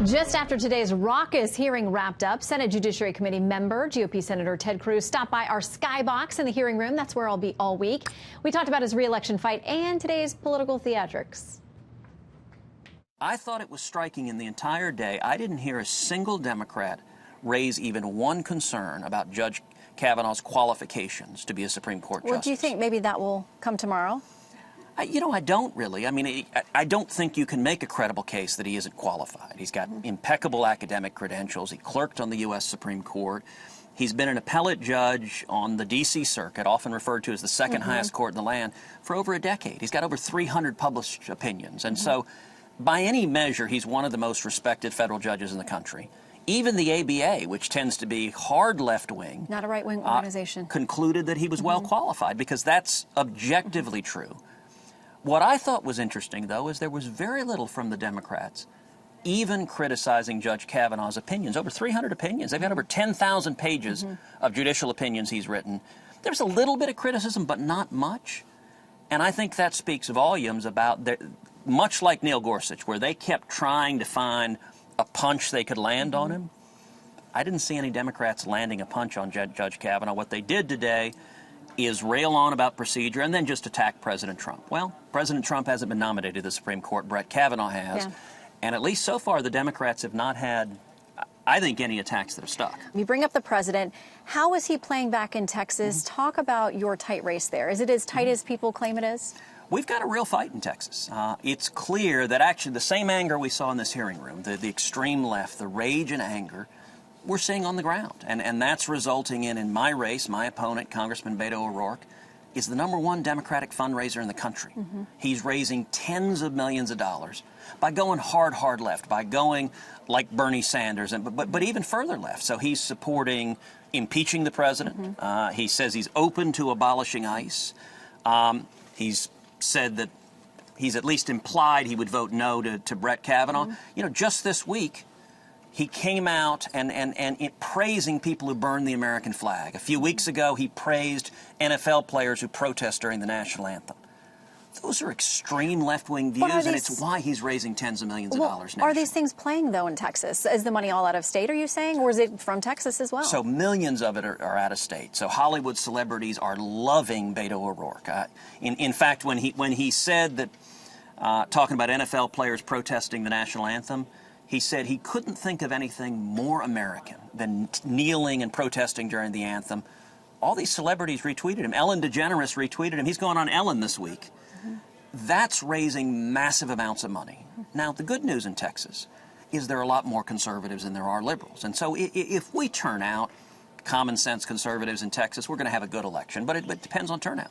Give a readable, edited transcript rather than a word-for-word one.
Just after today's raucous hearing wrapped up, Senate Judiciary Committee member, GOP Senator Ted Cruz, stopped by our skybox in the hearing room. That's where I'll be all week. We talked about his re-election fight and today's political theatrics. I thought it was striking in the entire day. I didn't hear a single Democrat raise even one concern about Judge Kavanaugh's qualifications to be a Supreme Court justice. Well, do you think maybe that will come tomorrow? I don't really. I mean, I don't think you can make a credible case that he isn't qualified. He's got impeccable academic credentials. He clerked on the U.S. Supreme Court. He's been an appellate judge on the D.C. Circuit, often referred to as the second highest court in the land, for over a decade. He's got over 300 published opinions. And so, by any measure, he's one of the most respected federal judges in the country. Even the ABA, which tends to be hard left-wing, not a right-wing organization, concluded that he was well qualified, because that's objectively true. What I thought was interesting, though, is there was very little from the Democrats even criticizing Judge Kavanaugh's opinions. Over 300 opinions. They've got over 10,000 pages of judicial opinions he's written. There's a little bit of criticism, but not much. And I think that speaks volumes about, much like Neil Gorsuch, where they kept trying to find a punch they could land on him. I didn't see any Democrats landing a punch on Judge Kavanaugh. What they did today is rail on about procedure and then just attack President Trump. Well, President Trump hasn't been nominated to the Supreme Court. Brett Kavanaugh has. Yeah. And at least so far, the Democrats have not had, I think, any attacks that have stuck. You bring up the president. How is he playing back in Texas? Talk about your tight race there. Is it as tight as people claim it is? We've got a real fight in Texas. It's clear that actually the same anger we saw in this hearing room, the extreme left, the rage and anger, we're seeing on the ground. And that's resulting in my race, my opponent, Congressman Beto O'Rourke, is the #1 Democratic fundraiser in the country. He's raising tens of millions of dollars by going hard left, by going like Bernie Sanders, but even further left. So he's supporting impeaching the president. He says he's open to abolishing ICE. He's said that he's at least implied he would vote no to Brett Kavanaugh. You know, just this week, he came out and praising people who burned the American flag. A few weeks ago, he praised NFL players who protest during the national anthem. Those are extreme left-wing views, and it's why he's raising tens of millions of dollars nationally. Are these things playing, though, in Texas? Is the money all out of state, are you saying, or is it from Texas as well? So millions of it are out of state. So Hollywood celebrities are loving Beto O'Rourke. In fact, when he said that, talking about NFL players protesting the national anthem, he said he couldn't think of anything more American than kneeling and protesting during the anthem. All these celebrities retweeted him. Ellen DeGeneres retweeted him. He's going on Ellen this week. That's raising massive amounts of money. Now, the good news in Texas is there are a lot more conservatives than there are liberals. And so if we turn out common sense conservatives in Texas, we're going to have a good election. But it depends on turnout.